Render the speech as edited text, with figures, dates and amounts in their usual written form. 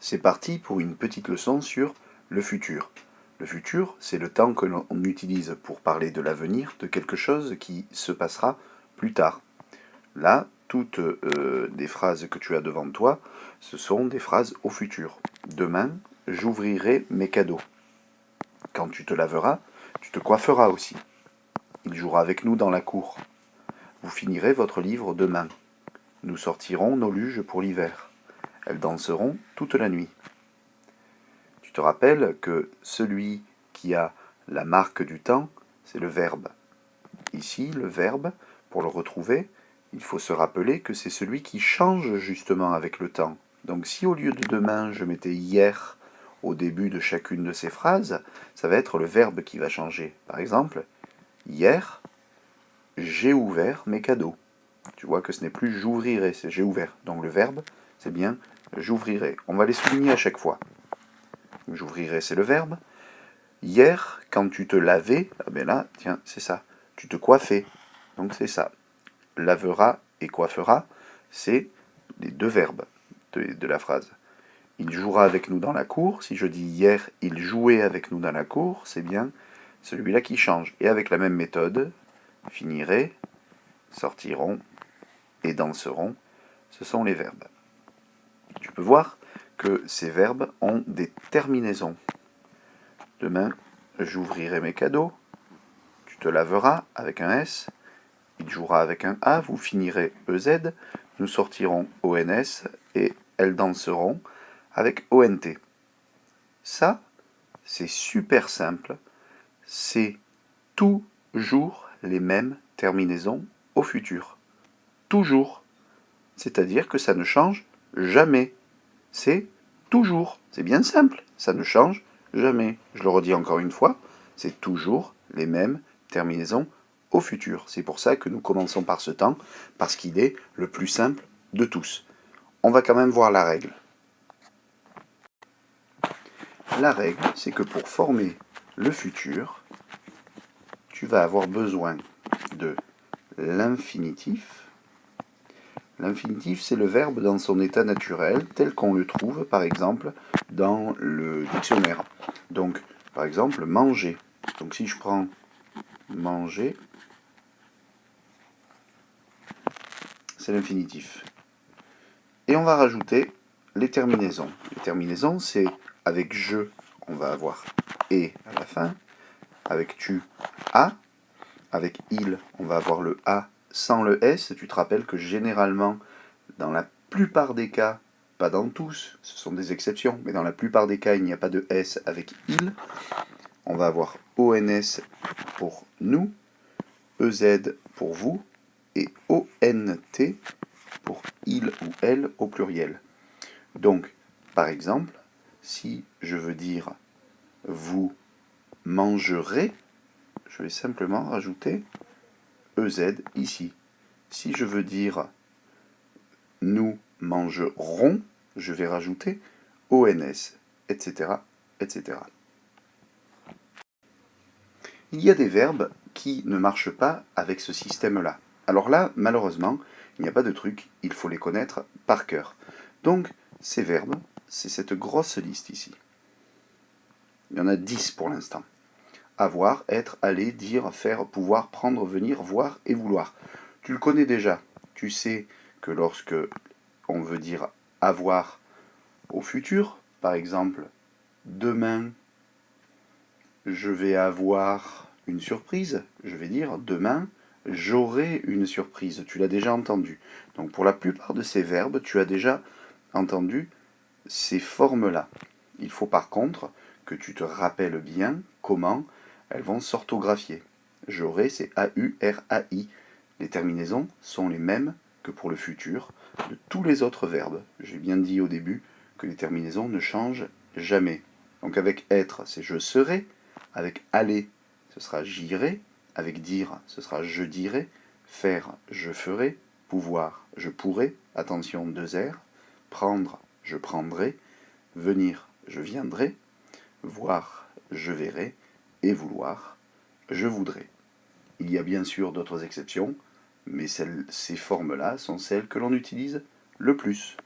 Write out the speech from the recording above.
C'est parti pour une petite leçon sur le futur. Le futur, c'est le temps que l'on utilise pour parler de l'avenir, de quelque chose qui se passera plus tard. Là, toutes les phrases que tu as devant toi, ce sont des phrases au futur. Demain, j'ouvrirai mes cadeaux. Quand tu te laveras, tu te coifferas aussi. Il jouera avec nous dans la cour. Vous finirez votre livre demain. Nous sortirons nos luges pour l'hiver. Elles danseront toute la nuit. Tu te rappelles que celui qui a la marque du temps, c'est le verbe. Ici, le verbe, pour le retrouver, il faut se rappeler que c'est celui qui change justement avec le temps. Donc si au lieu de demain, je mettais hier au début de chacune de ces phrases, ça va être le verbe qui va changer. Par exemple, hier, j'ai ouvert mes cadeaux. Tu vois que ce n'est plus j'ouvrirai, c'est j'ai ouvert. Donc le verbe, c'est bien j'ouvrirai. On va les souligner à chaque fois. J'ouvrirai, c'est le verbe. Hier, quand tu te lavais, ah ben là, tiens, c'est ça. Tu te coiffais. Donc c'est ça. Lavera et coiffera, c'est les deux verbes de la phrase. Il jouera avec nous dans la cour. Si je dis hier, il jouait avec nous dans la cour, c'est bien celui-là qui change. Et avec la même méthode, finirait, sortiront et danseront, ce sont les verbes. Tu peux voir que ces verbes ont des terminaisons. Demain, j'ouvrirai mes cadeaux. Tu te laveras avec un S. Il jouera avec un A. Vous finirez EZ. Nous sortirons ONS et elles danseront avec ONT. Ça, c'est super simple. C'est toujours les mêmes terminaisons au futur. Toujours. C'est-à-dire que ça ne change jamais. C'est toujours. C'est bien simple. Ça ne change jamais. Je le redis encore une fois. C'est toujours les mêmes terminaisons au futur. C'est pour ça que nous commençons par ce temps, parce qu'il est le plus simple de tous. On va quand même voir la règle. La règle, c'est que pour former le futur, tu vas avoir besoin de l'infinitif. L'infinitif, c'est le verbe dans son état naturel, tel qu'on le trouve, par exemple, dans le dictionnaire. Donc, par exemple, manger. Donc, si je prends manger, c'est l'infinitif. Et on va rajouter les terminaisons. Les terminaisons, c'est avec je, on va avoir et à la fin. Avec tu, a. Avec il, on va avoir le a sans le s. Tu te rappelles que généralement, dans la plupart des cas, pas dans tous, ce sont des exceptions, mais dans la plupart des cas, il n'y a pas de s avec il. On va avoir ons pour nous, ez pour vous, et ont pour il ou elle au pluriel. Donc, par exemple, si je veux dire vous mangerez, je vais simplement rajouter ez ici. Si je veux dire nous mangerons, je vais rajouter ons, etc., etc. Il y a des verbes qui ne marchent pas avec ce système-là. Alors là, malheureusement, il n'y a pas de truc, il faut les connaître par cœur. Donc, ces verbes, c'est cette grosse liste ici. Il y en a 10 pour l'instant. Avoir, être, aller, dire, faire, pouvoir, prendre, venir, voir et vouloir. Tu le connais déjà. Tu sais que lorsque on veut dire avoir au futur, par exemple, demain, je vais avoir une surprise, je vais dire demain, j'aurai une surprise. Tu l'as déjà entendu. Donc pour la plupart de ces verbes, tu as déjà entendu ces formes-là. Il faut par contre que tu te rappelles bien comment elles vont s'orthographier. J'aurai, c'est A-U-R-A-I. Les terminaisons sont les mêmes que pour le futur de tous les autres verbes. J'ai bien dit au début que les terminaisons ne changent jamais. Donc avec être, c'est je serai. Avec aller, ce sera j'irai. Avec dire, ce sera je dirai. Faire, je ferai. Pouvoir, je pourrai. Attention, 2 R. Prendre, je prendrai. Venir, je viendrai. Voir, je verrai. Et vouloir, je voudrais. Il y a bien sûr d'autres exceptions, mais ces formes-là sont celles que l'on utilise le plus.